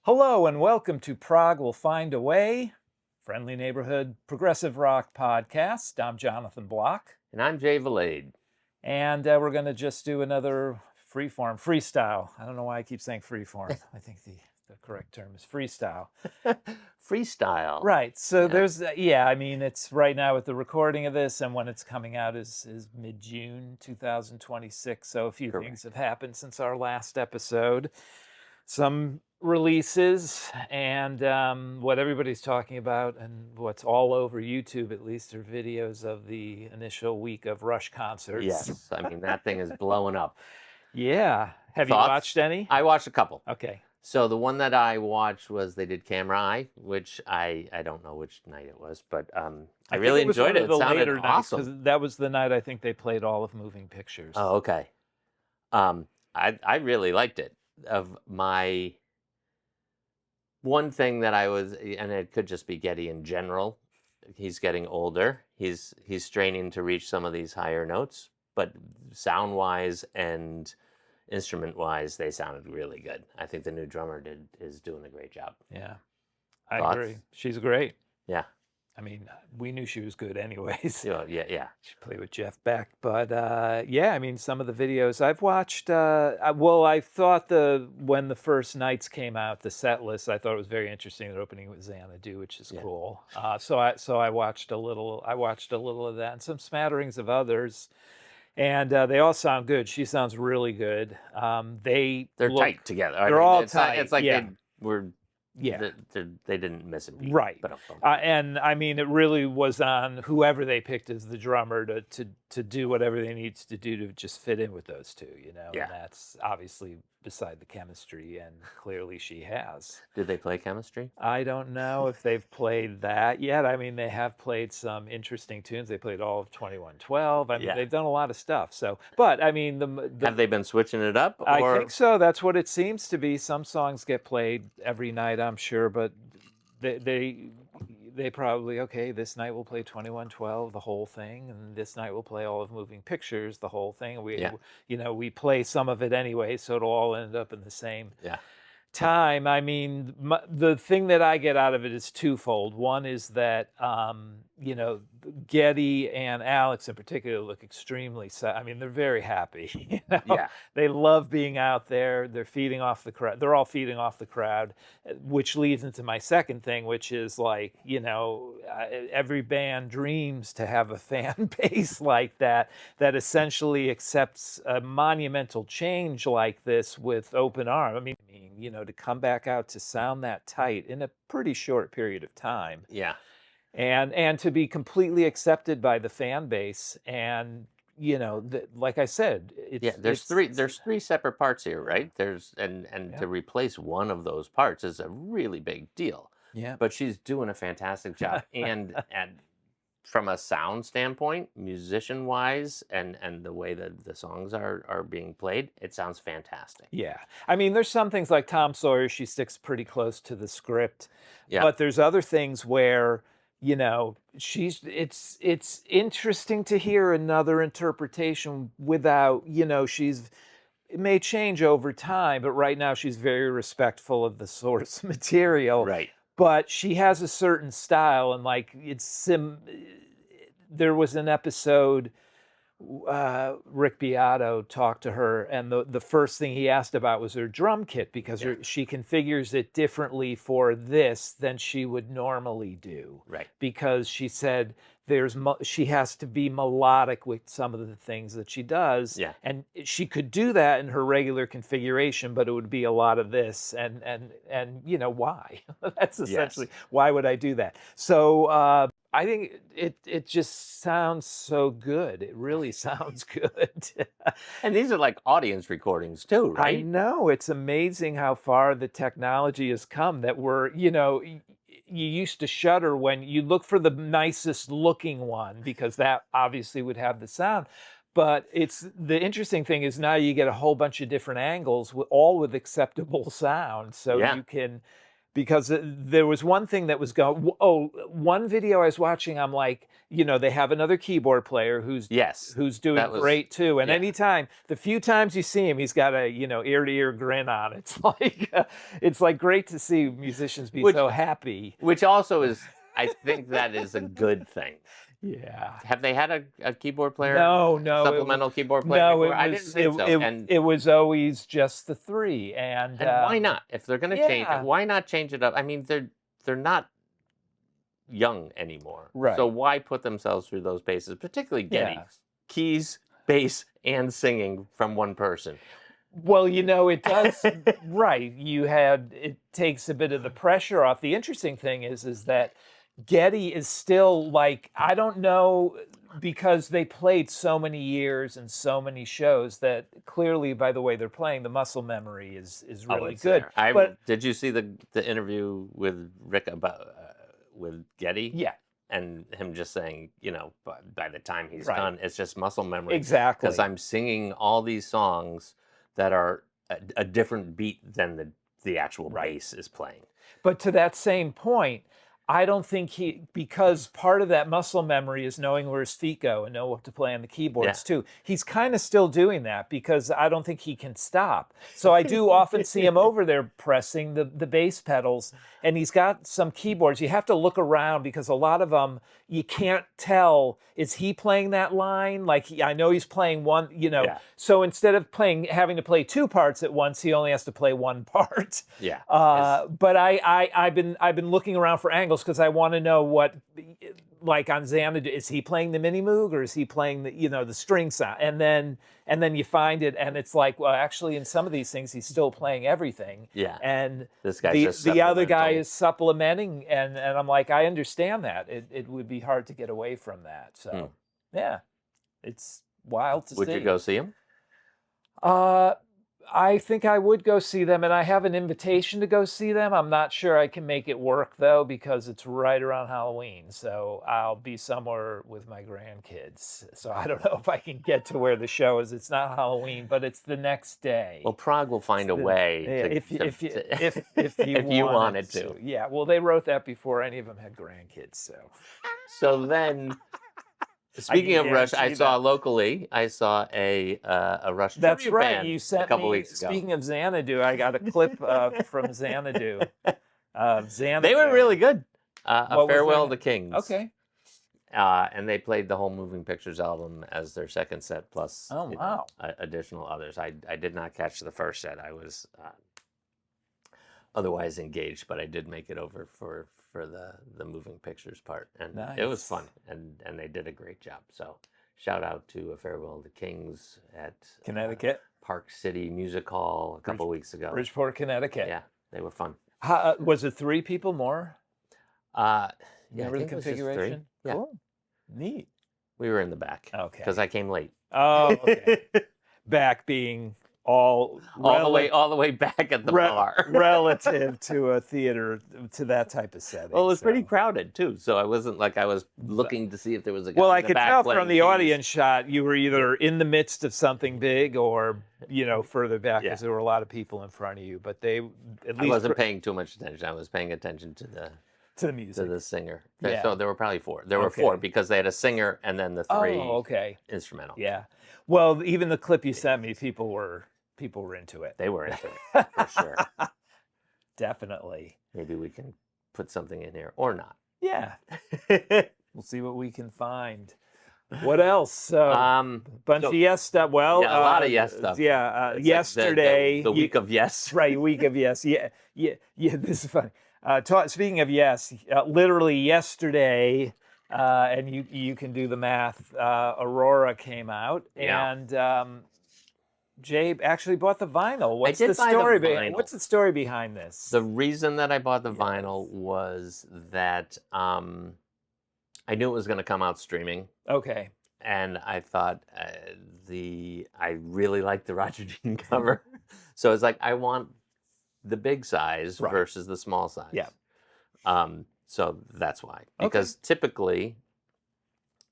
Hello and welcome to Prog Will Find a Way, friendly neighborhood progressive rock podcast. I'm Jonathan Block. And I'm Jay Valade. And we're going to just do another freestyle. I don't know why I keep saying freeform. I think the correct term is freestyle. Freestyle. Right. So there's, it's right now with the recording of this, and when it's coming out is mid-June 2026. So a few things have happened since our last episode. Some releases and what everybody's talking about and what's all over YouTube, at least, are videos of the initial week of Rush concerts. Yes, I mean, that thing is blowing up. Yeah. Have you watched any? I watched a couple. Okay. So the one that I watched was they did Camera Eye, which I don't know which night it was, but I really enjoyed it. It sounded awesome. Because that was the night I think they played all of Moving Pictures. Oh, okay. I really liked it. Of my one thing that I was, and it could just be Geddy in general, he's getting older. He's straining to reach some of these higher notes, but sound-wise and instrument-wise, they sounded really good. I think the new drummer is doing a great job. Yeah, I agree. She's great. Yeah. I mean, we knew she was good anyways. Yeah. She played with Jeff Beck. But, yeah, I mean, some of the videos I've watched, I thought when the first nights came out, the set list, I thought it was very interesting. They're opening with Xanadu, which is cool. So I watched a little of that and some smatterings of others. And they all sound good. She sounds really good. They're tight together. They're all tight. It's like they were... Yeah, they didn't miss a beat. Right, and I mean, it really was on whoever they picked as the drummer to do whatever they needed to do to just fit in with those two, you know. Yeah. And that's obviously beside the chemistry, and clearly she has. Did they play Chemistry? I don't know if they've played that yet. I mean, they have played some interesting tunes. They played all of 2112. I mean, they've done a lot of stuff. So, but I mean, have they been switching it up? Or? I think so. That's what it seems to be. Some songs get played every night, I'm sure, but they probably, okay, this night we'll play 2112, the whole thing, and this night we'll play all of Moving Pictures, the whole thing. We play some of it anyway, so it'll all end up in the same time. I mean, the thing that I get out of it is twofold. One is that, Geddy and Alex in particular look extremely sad. I mean, they're very happy. Yeah. They love being out there. They're feeding off the crowd. They're all feeding off the crowd, which leads into my second thing, which is like, every band dreams to have a fan base like that essentially accepts a monumental change like this with open arms. I mean, to come back out to sound that tight in a pretty short period of time. Yeah. And to be completely accepted by the fan base, and like I said, there's three separate parts here, right? To replace one of those parts is a really big deal. Yeah. But she's doing a fantastic job, and from a sound standpoint, musician wise, and the way that the songs are being played, it sounds fantastic. Yeah. I mean, there's some things like Tom Sawyer, she sticks pretty close to the script. Yeah. But there's other things where, it's interesting to hear another interpretation without, it may change over time, but right now she's very respectful of the source material. Right. But she has a certain style, and like there was an episode, Rick Beato talked to her, and the first thing he asked about was her drum kit, because she configures it differently for this than she would normally do. Right. Because she said she has to be melodic with some of the things that she does. Yeah. And she could do that in her regular configuration, but it would be a lot of this, and why? That's essentially why would I do that? So I think it just sounds so good. It really sounds good. And these are like audience recordings too, right? I know. It's amazing how far the technology has come, that you used to shudder when you look for the nicest looking one, because that obviously would have the sound. But the interesting thing is now you get a whole bunch of different angles, all with acceptable sound. So you can because there was one thing that was going. Oh, one video I was watching, I'm like, they have another keyboard player who's Yes, doing that was great too. And yeah. anytime, the few times you see him, he's got a ear to ear grin on. It's like great to see musicians be so happy. Which also is, I think that is a good thing. Yeah. Have they had a keyboard player? No, Supplemental keyboard player no, before? it I didn't was think so. it, it was always just the three, and why not? If they're going to change yeah. it, why not change it up? I mean, they're not young anymore, Right. so why put themselves through those paces? Particularly Geddy, Yeah. keys, bass, and singing from one person. Well, it does. Right. It takes a bit of the pressure off. The interesting thing is that Geddy is still like, I don't know, because they played so many years and so many shows that clearly, by the way they're playing, the muscle memory is really good. Did you see the interview with Rick about with Geddy? Yeah. And him just saying, by the time he's Right. done, it's just muscle memory. Exactly. Because I'm singing all these songs that are a different beat than the actual bass is playing. But to that same point, I don't think because part of that muscle memory is knowing where his feet go and know what to play on the keyboards too. He's kind of still doing that because I don't think he can stop. So I do often see him over there pressing the bass pedals, and he's got some keyboards. You have to look around because a lot of them, you can't tell, is he playing that line? Like, I know he's playing one, so instead of having to play two parts at once, he only has to play one part. Yeah. But I've been looking around for angles because I want to know what, like on Xanadu, is he playing the mini moog or is he playing the string sound? And then you find it, and it's like, well, actually, in some of these things, he's still playing everything. Yeah. And this guy's the other guy is supplementing, and I'm like, I understand that. It would be hard to get away from that. So, yeah, it's wild to see. Would you go see him? I think I would go see them, and I have an invitation to go see them. I'm not sure I can make it work, though, because it's right around Halloween. So I'll be somewhere with my grandkids. So I don't know if I can get to where the show is. It's not Halloween, but it's the next day. Well, Prog will find a way if you wanted to. Yeah, well, they wrote that before any of them had grandkids. So then... Speaking of Rush, I saw locally. I saw a Rush. That's right. Band you sent a couple me. Weeks ago. Speaking of Xanadu, I got a clip from Xanadu. Xanadu. They were really good. A Farewell to Kings. Okay. And they played the whole Moving Pictures album as their second set, plus additional others. I did not catch the first set. I was otherwise engaged, but I did make it over for the Moving Pictures part, and it was fun, and they did a great job. So shout out to A Farewell to Kings at Connecticut Park City Music Hall a couple weeks ago. Bridgeport, Connecticut. Yeah, they were fun. Was it 3 people more? Yeah, remember the configuration? Yeah. Cool. Neat. We were in the back. Okay. Because I came late. Oh, okay. Back being all the way back at the bar relative to a theater, to that type of setting. Well, it was pretty crowded too, so I wasn't like I was looking to see if there was a guy well, in I the could back tell playing from the keys. audience shot you were either in the midst of something big or further back because there were a lot of people in front of you, but they at least I wasn't paying too much attention. I was paying attention to the music, to the singer. Yeah. So there were probably 4. There were 4 because they had a singer and then the 3 instrumental. Yeah. Well, even the clip you sent me, people were into it. They were into it, for sure. Definitely. Maybe we can put something in here, or not. Yeah. We'll see what we can find. What else? Bunch of yes stuff. Well, yeah, a lot of yes stuff. Yeah. It's yesterday. Like the week of yes. Right, week of yes. Yeah. This is funny. Speaking of yes, literally yesterday, and you can do the math, Aurora came out, and Jay actually bought the vinyl. What's the story behind this? The reason that I bought the vinyl was that I knew it was going to come out streaming. Okay. And I thought I really liked the Roger Dean cover. So it's like, I want the big size versus the small size. Yeah. So that's why. Because typically,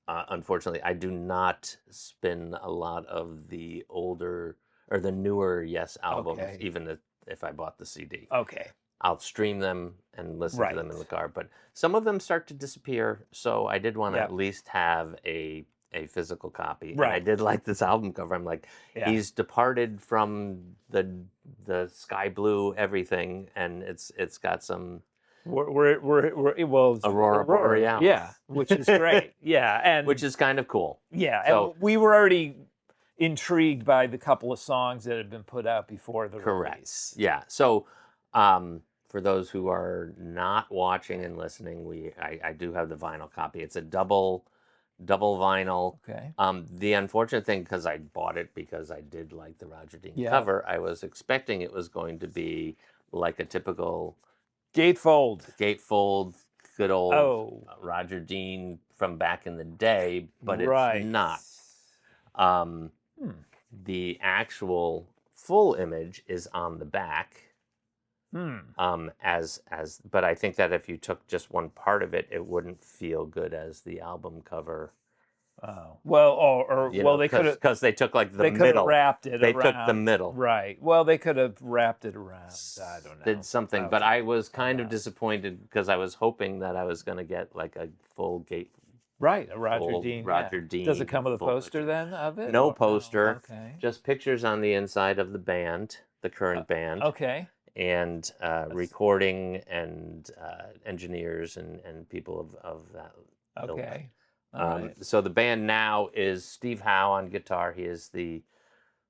unfortunately, I do not spin a lot of the older or the newer Yes albums, even if I bought the CD. Okay. I'll stream them and listen to them in Right. the car. But some of them start to disappear, so I did want to Yep. at least have a physical copy. And I Right. did like this album cover. I'm like, Yeah. he's departed from the sky blue everything, and it's got some Well, it's Aurora Borealis. Yeah, which is great. Yeah, and which is kind of cool. yeah, So- and we were already intrigued by the couple of songs that had been put out before the Correct. release. Yeah. So for those who are not watching and listening, I do have the vinyl copy. It's a double vinyl. Okay. The unfortunate thing, because I bought it because I did like the Roger Dean Yeah. cover, I was expecting it was going to be like a typical Gatefold. gatefold, good old Oh. Roger Dean from back in the day, but Right. it's not. The actual full image is on the back. But I think that if you took just one part of it, it wouldn't feel good as the album cover. Oh. Well, they could have, because they took like the they could have middle. wrapped it They around. took the middle. Right. Well, they could have wrapped it around. I don't know. Did something, but I was kind of disappointed because I was hoping that I was going to get like a full gate. Right, a Roger full Dean. Roger yeah. Dean Does it come with a full poster version. then of it? No or- poster. Okay. Just pictures on the inside of the band, the current band. Okay. And recording and engineers and people of that ilk. Okay. All right. So the band now is Steve Howe on guitar. He is the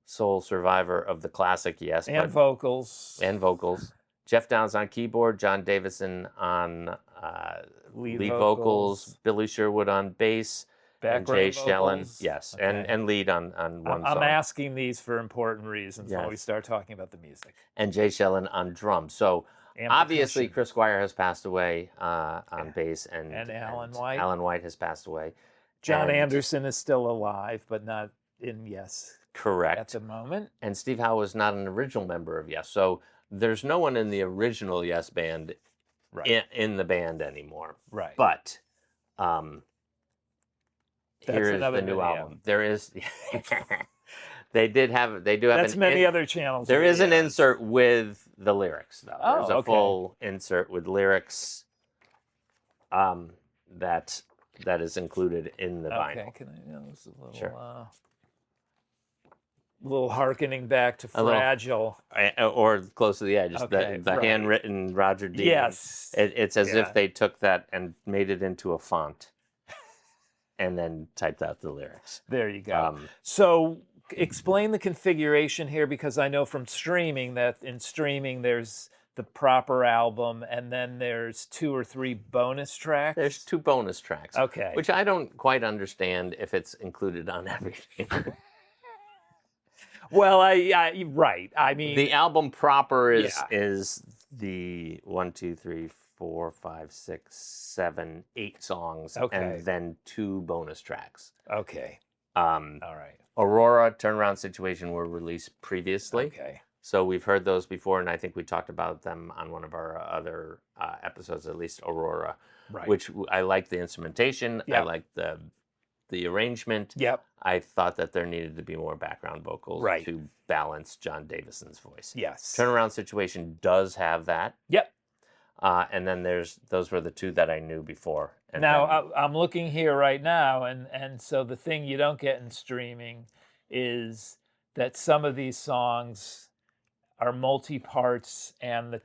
sole survivor of the classic Yes. And vocals. And vocals. Jeff Downs on keyboard. John Davison on lead vocals. Billy Sherwood on bass. And Jay Schellen. Yes. Okay. And lead on one I'm song. asking these for important reasons when Yes. we start talking about the music. And Jay Schellen on drums. So And obviously, percussion. Chris Squire has passed away on bass, and Alan White. Alan White has passed away. John And- Anderson is still alive, but not in Yes Correct. at the moment. And Steve Howe was not an original member of Yes, so there's no one in the original Yes band Right. in the band anymore. Right. But That's here is another the new video. album. There is. They do have. That's many other channels. There is an videos. insert with the lyrics, though. Oh, There's a okay. full insert with lyrics that is included in the vinyl. Okay, can I know this is a little Sure. little hearkening back to A little- Fragile. Or close to the edge. Just Okay, the right. handwritten Roger Dean. Yes. It's as Yeah. if they took that and made it into a font and then typed out the lyrics. There you go. Um, So explain the configuration here, because I know from streaming that in streaming there's the proper album and then there's 2 or 3 bonus tracks. There's 2 bonus tracks. Okay. Which I don't quite understand if it's included on everything. Well, I right. I mean, The album proper Yeah. is the 1, 2, 3, 4, 5, 6, 7, 8 songs, Okay. and then 2 bonus tracks. okay. All right. Aurora, Turnaround Situation were released previously. Okay. So we've heard those before, and I think we talked about them on one of our other episodes, at least Aurora, Right. which I like the instrumentation. I Yep. like the arrangement. Yep. I thought that there needed to be more background vocals Right. to balance John Davison's voice. Yes. Turnaround Situation does have that. Yep. And then those were the 2 that I knew before. And Now then- I'm looking here right now, and so the thing you don't get in streaming is that some of these songs are multi-parts, and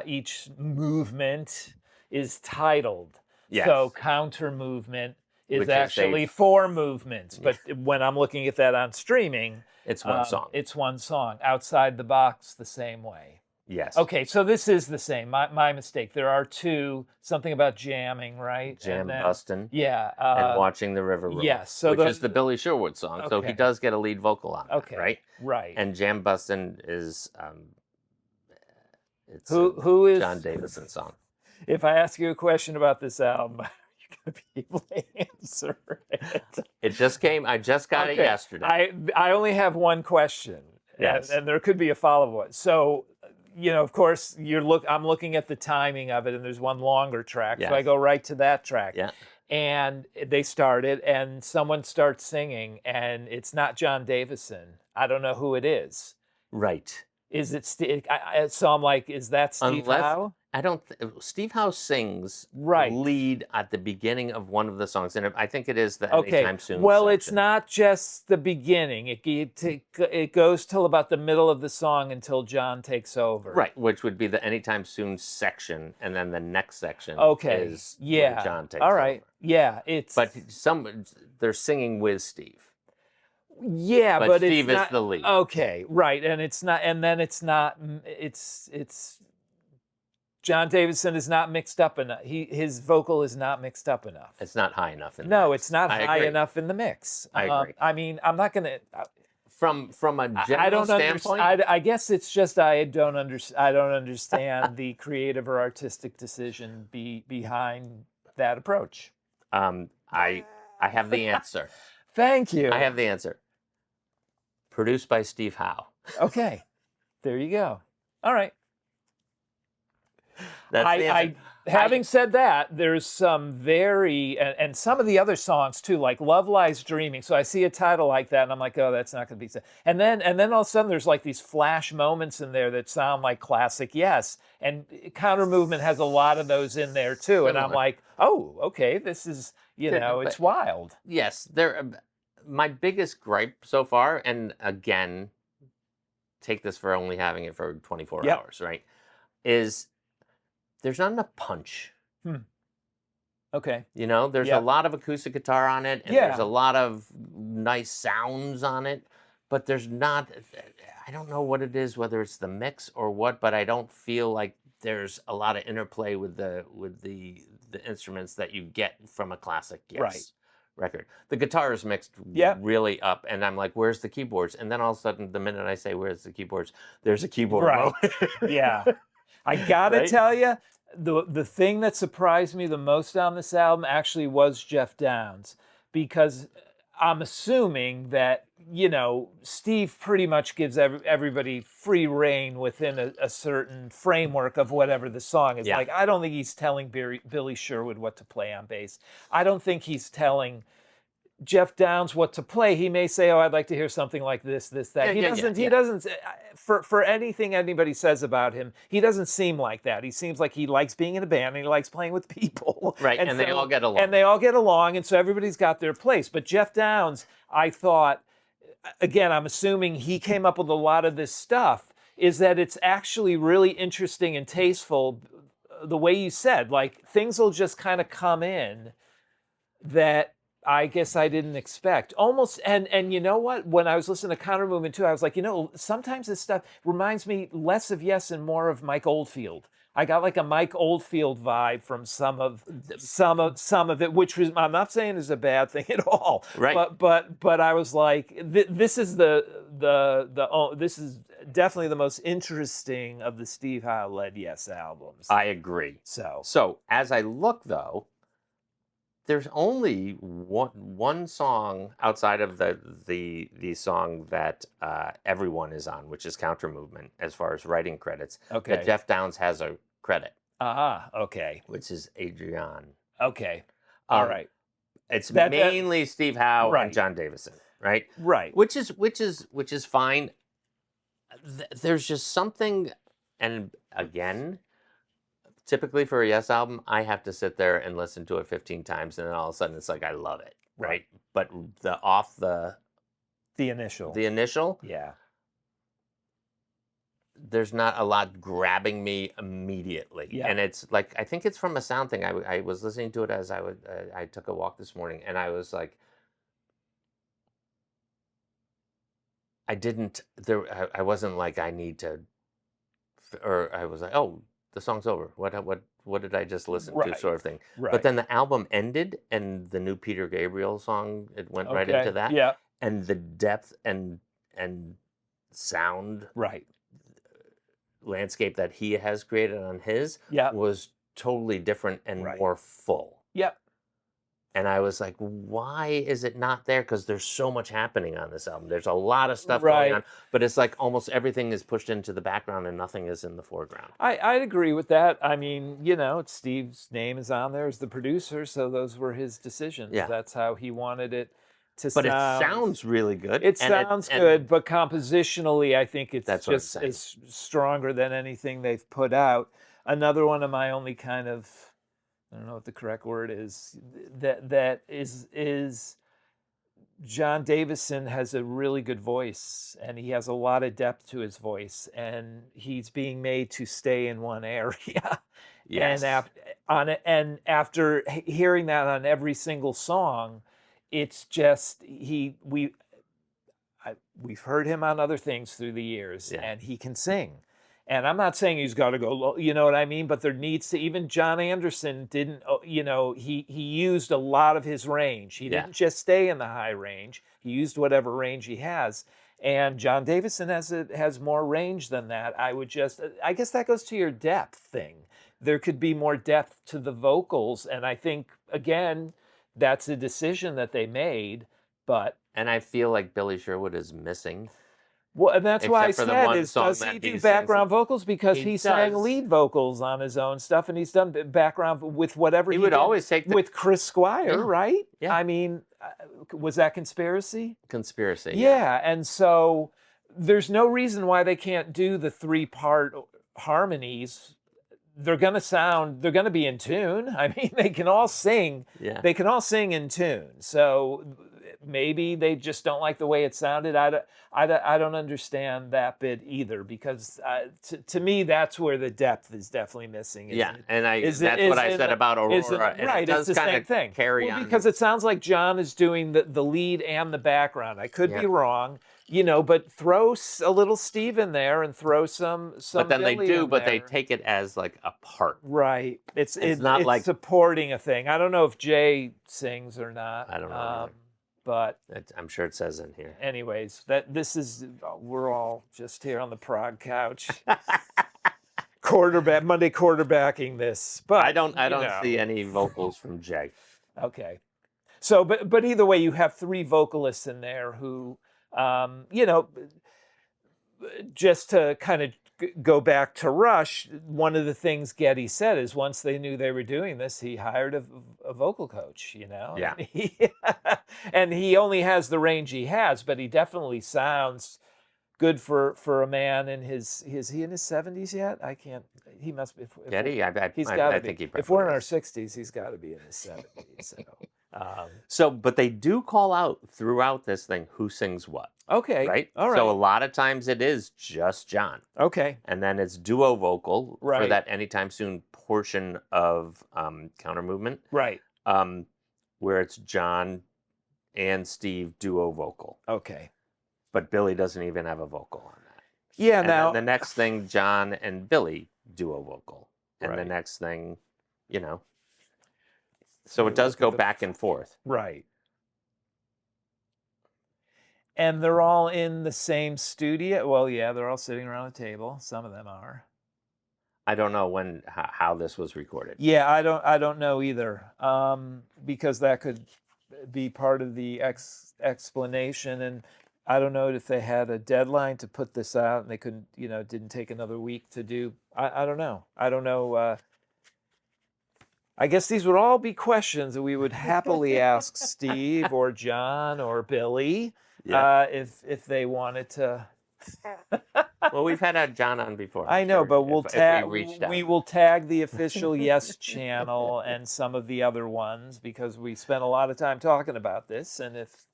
each movement is titled. Yes. So counter movement is Which is actually 4 movements. But when I'm looking at that on streaming, it's one song. It's one song. Outside the Box, the same way. Yes. Okay, so this is the same. My mistake. There are 2, something about jamming, right? Jam And then- Bustin'. Yeah. And Watching the River Roll. yes, so which the- is the Billy Sherwood song. So he Okay. does get a lead vocal on Okay. that, right? Right. And Jam Bustin' is it's Who a is? John Davison song. If I ask you a question about this album, are you going to be able to answer it? It just came. I just got it Okay, yesterday. I only have one question. Yes. And there could be a follow-up one. So, of course, I'm looking at the timing of it, and there's one longer track. So I Yes. go right to that track. Yeah. And they started, and someone starts singing, and it's not John Davison. I don't know who it is. Right. Is it so I'm like, is that Steve Unless Howe? I don't. Steve Howe sings Right. lead at the beginning of one of the songs, and I think it is the Okay. Anytime Soon Well, section. it's not just the beginning. It goes till about the middle of the song until John takes over. Right, which would be the Anytime Soon section, and then the next section Okay. is Yeah. when John takes All right. over. Yeah. It's. But they're singing with Steve. Yeah, But but Steve it's is not the lead. okay. Right, and it's not. And then it's not. It's. John Davidson is not mixed up enough. His vocal is not mixed up enough. It's not high enough in the No, mix. it's not I high agree. enough in the mix. I agree. I mean, I'm not gonna. From a I general don't standpoint, understand. I guess it's just I don't understand the creative or artistic decision behind that approach. I have the answer. Thank you. I have the answer. Produced by Steve Howe. Okay, there you go. All right. That's the answer. Having said that, there's some very and some of the other songs too, like "Love Lies Dreaming." So I see a title like that, and I'm like, "Oh, that's not going to be." And then all of a sudden, there's like these flash moments in there that sound like classic Yes. And Counter Movement has a lot of those in there too. And I'm Similar. like, "Oh, okay, this is it's wild." Yes, my biggest gripe so far, and again, take this for only having it for 24 Yep. hours, right? Is there's not enough punch. Okay. You know, there's Yep. a lot of acoustic guitar on it, and Yeah. there's a lot of nice sounds on it, but there's not. I don't know what it is, whether it's the mix or what, but I don't feel like there's a lot of interplay with the instruments that you get from a classic Yes Right. record. The guitar is mixed Yep. really up, and I'm like, "Where's the keyboards?" And then all of a sudden, the minute I say, "Where's the keyboards?" there's a keyboard. Right. Yeah. I gotta Right? tell you, the thing that surprised me the most on this album actually was Jeff Downes, because I'm assuming that Steve pretty much gives everybody free reign within a certain framework of whatever the song is. Yeah. Like, I don't think he's telling Billy Sherwood what to play on bass. I don't think he's telling Jeff Downes what to play. He may say, "Oh, I'd like to hear something like this, that." Yeah, He doesn't. For anything anybody says about him, he doesn't seem like that. He seems like he likes being in a band and he likes playing with people. Right, and they all get along. And they all get along, and so everybody's got their place. But Jeff Downes, I thought, again, I'm assuming he came up with a lot of this stuff. Is that it's actually really interesting and tasteful. The way you said, like, things will just kind of come in that I guess I didn't expect. Almost, and you know what? When I was listening to Counter Movement too, I was like, sometimes this stuff reminds me less of Yes and more of Mike Oldfield. I got like a Mike Oldfield vibe from some of it, which was, I'm not saying is a bad thing at all. Right. But I was like, this is this is definitely the most interesting of the Steve Howe led Yes albums. I agree. So as I look though, there's only one song outside of the song that everyone is on, which is Counter Movement, as far as writing credits. Okay. That Jeff Downes has a credit. Okay. Which is Adrian. Okay. All right. It's mainly Steve Howe and John Davidson, right? Right. Which is fine. There's just something, and again, typically for a Yes album, I have to sit there and listen to it 15 times, and then all of a sudden it's like, I love it, right? But the initial, yeah, there's not a lot grabbing me immediately. Yeah. And it's like, I think it's from a sound thing. I was listening to it as I took a walk this morning, and I was like, I wasn't like, I need to, or I was like, oh, the song's over. What did I just listen to, sort of thing. Right. But then the album ended, and the new Peter Gabriel song, it went right into that. Yeah. And the depth and sound landscape that he has created on his was totally different and more full. Yep. And I was like, why is it not there? Because there's so much happening on this album. There's a lot of stuff going on, but it's like almost everything is pushed into the background and nothing is in the foreground. I'd agree with that. I mean, Steve's name is on there as the producer, so those were his decisions. Yeah. That's how he wanted it to But it sound. sounds really good. It sounds good, but compositionally, I think it's That's what I'm just saying. is stronger than anything they've put out. Another one of my only kind of, I don't know what the correct word is, that is John Davison has a really good voice, and he has a lot of depth to his voice, and he's being made to stay in one area. Yes. And after hearing that on every single song, it's just we've heard him on other things through the years, Yeah. and he can sing. And I'm not saying he's got to go low, you know what I mean? But there needs to, even John Anderson didn't, he used a lot of his range. He Yeah. didn't just stay in the high range. He used whatever range he has. And John Davison has more range than that. I guess that goes to your depth thing. There could be more depth to the vocals. And I think, again, that's a decision that they made. But And I feel like Billy Sherwood is missing. well, and that's why I Except for the said, one song does that he he do sings. background vocals? Because He he sang does. lead vocals on his own stuff, and he's done background with whatever He would did always take the with Chris Squire, Yeah. right? Yeah. I mean, was that Conspiracy? Conspiracy. Yeah, and so there's no reason why they can't do the 3-part harmonies. They're going to be in tune. I mean, they can all sing. Yeah. They can all sing in tune. So maybe they just don't like the way it sounded. I don't understand that bit either, because to me, that's where the depth is definitely missing. Yeah, and that's what I said about Aurora. And right, it does it's the kind same of thing. carry on. Because it sounds like John is doing the lead and the background. I could be wrong, but throw a little Steve in there and throw some But then Billy they do, in but they there. take it as like a part. Right. It's not like supporting a thing. I don't know if Jay sings or not. I don't know either. But I'm sure it says in here. anyways, we're all just here on the Prog couch. Monday quarterbacking this. But I don't see any vocals from Jay. Okay. So but either way, you have 3 vocalists in there who just to kind of go back to Rush, one of the things Geddy said is once they knew they were doing this, he hired a vocal coach, Yeah. And he only has the range he has, but he definitely sounds good for a man in is he in his 70s yet? I can't, he must be. Geddy? I He's got to think be. he probably If we're in our is. 60s, he's got to be in his 70s. So, but they do call out throughout this thing who sings what, Okay. right? All right. So a lot of times it is just John. Okay. And then it's duo vocal for Right. that Anytime Soon portion of Counter Movement, Right. where it's John and Steve duo vocal. Okay. But Billy doesn't even have a vocal on that. Yeah. And Now then the next thing, John and Billy duo vocal. And the Right. next thing, So it does go back and forth. Right. And they're all in the same studio. Well, yeah, they're all sitting around a table. Some of them are. I don't know how this was recorded. Yeah, I don't know either. Because that could be part of the explanation, and I don't know if they had a deadline to put this out and they couldn't, didn't take another week to do. I don't know. I don't know. I guess these would all be questions that we would happily ask Steve or John or Billy if they wanted to. Well, we've had John on before. I know, but we will tag the official Yes channel and some of the other ones, because we spent a lot of time talking about this, and if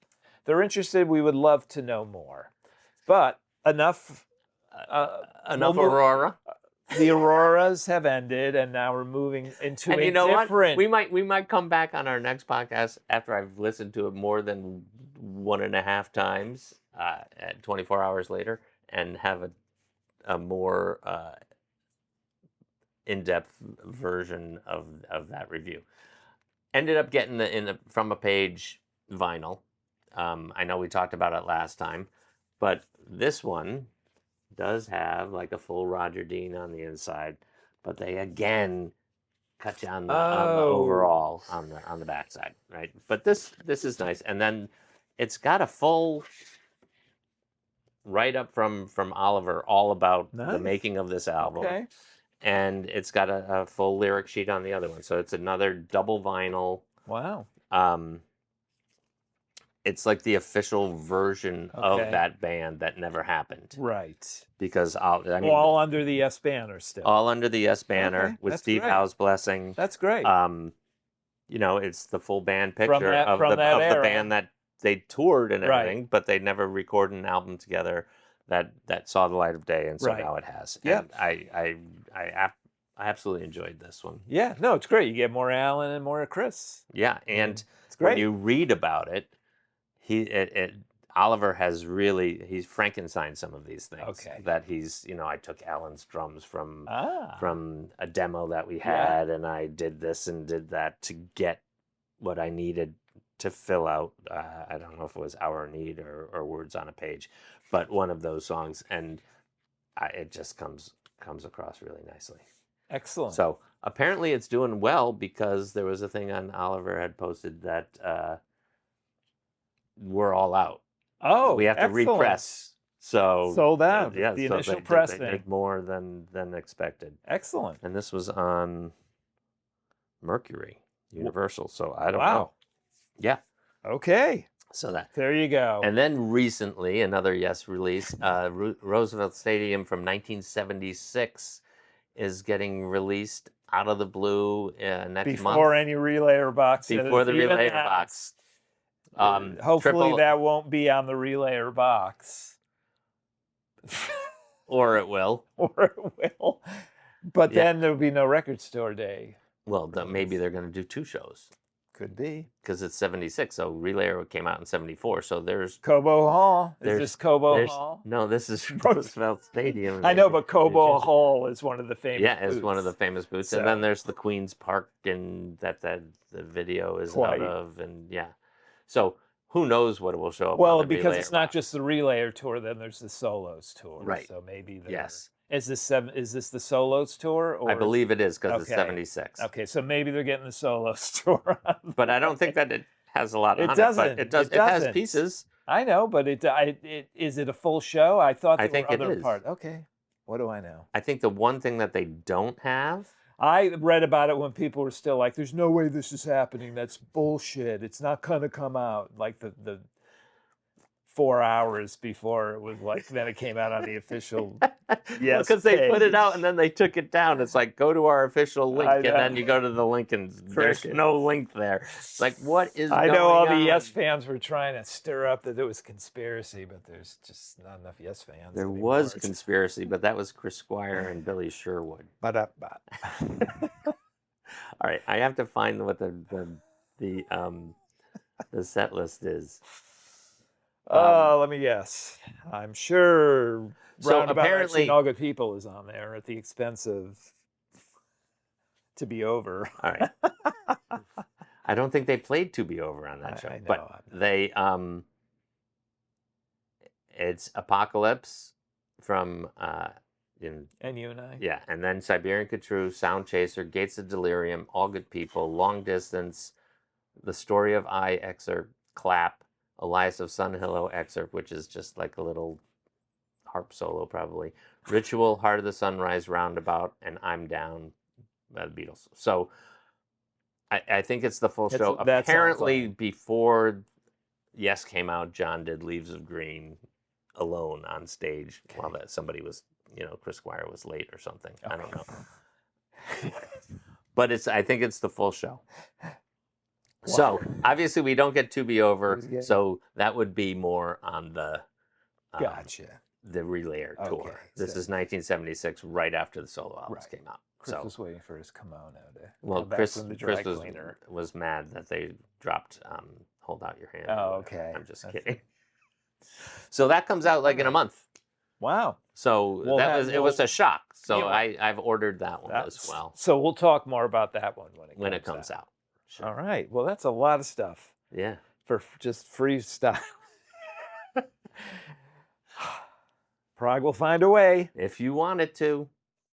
they're interested, we would love to know more. But enough Aurora. The Auroras have ended, and now we're moving into And a you know different. what? We might come back on our next podcast after I've listened to it more than 1.5 times at 24 hours later, and have a more in-depth version of that review. Ended up getting From a Page vinyl. I know we talked about it last time, but this one does have like a full Roger Dean on the inside, but they again cut you on the overall on the backside, right? But this is nice, and then it's got a full write-up from Oliver all about the making of this album. Okay. And it's got a full lyric sheet on the other one, so it's another double vinyl. Wow. it's like the official version of Okay. that band that never happened. Right. Because I mean, All under the S banner still. all under the S banner Okay, with that's Steve great. Howe's blessing. That's great. You know, it's the full band From picture of that the era. band that they toured and Right. everything, but they never recorded an album together that saw the light of day, and so Right. now it has. Yep. And I absolutely enjoyed this one. Yeah, no, it's great. You get more Alan and more Chris. Yeah, and It's great. when you read about it, Oliver has he's Frankenstein some of these things. Okay. That he's, you know, I took Alan's drums from Ah. a demo that we Yeah. had, and I did this and did that to get what I needed to fill out. I don't know if it was Our Need or Words on a Page, but one of those songs, and it just comes across really nicely. Excellent. So apparently it's doing well, because there was a thing on Oliver had posted that we're all out. Oh, We have to excellent. repress. So Sold out. Yeah, The so initial they pressing. did more than expected. Excellent. And this was on Mercury Universal. So I don't Wow. know. Yeah. Okay. So that. There you go. And then recently, another Yes release, Roosevelt Stadium from 1976 is getting released out of the blue next month. Before any relayer box. Before the relayer box. Hopefully that won't be on the relayer box. Or it will. Or it will. But then there'll be no record store day. Well, maybe they're going to do 2 shows. Could be. Because it's 76, so Relayer came out in 74, so there's... Cobo Hall? Is this Cobo Hall? No, this is Roosevelt Stadium. I know, but Cobo Hall is one of the famous booths. booths. It's one of the famous booths. So. And then there's the Queen's Park, and that the video is out of, and yeah. So who knows what it will show up on the because Relayer it's not box. just the Relayer tour, then there's the Solos tour. Right. So maybe Yes. Is this the Solos tour? Or? I believe it is, because it's 76. Okay, so maybe they're getting the Solos tour. But I don't think that it has a lot on it. Doesn't. But it does. It has pieces. I know, but is it a full show? I thought there think were it other is. parts. Okay, what do I know? I think the one thing that they don't have... I read about it when people were still like, "There's no way this is happening. That's bullshit. It's not gonna come out." Like the 4 hours before it was like, then it came out on the official. Yes, because they put it out and then they took it down. It's like, go to our official link, and then you go to the link and there's no link there. It's like, what is going on? I know all the Yes fans were trying to stir up that it was conspiracy, but there's just not enough Yes fans. There was conspiracy, but that was Chris Squire and Billy Sherwood. But All right, I have to find what the set list is. Let me guess. I'm sure. So apparently, All Good People is on there at the expense of To Be Over. All right. I don't think they played To Be Over on that show, I know. but they it's Apocalypse from And You and I. Yeah, and then Siberian Khatru, Sound Chaser, Gates of Delirium, All Good People, Long Distance, The Story of I excerpt, Clap, Elias of Sunhillow excerpt, which is just like a little harp solo probably, Ritual, Heart of the Sunrise, Roundabout, and I'm Down by the Beatles. So I think it's the full show. Apparently before Yes came out, John did Leaves of Green alone on stage while somebody was, Chris Squire was late or something. Okay. I don't know. But I think it's the full show. Wow. So obviously we don't get To Be Over, so that would be more on the the Relayer tour. This is 1976, right after the solo albums came out. Chris was waiting for his kimono to well, come Chris, back from the Chris dry cleaner. was mad that they dropped Hold Out Your Hand. Oh, okay. I'm just kidding. So that comes out like in a month. Wow. So it was a shock. So I've ordered that one as well. So we'll talk more about that one when it comes out. Sure. All right. Well, that's a lot of stuff. Yeah. For just freestyle. Prog will find a way. If you want it to.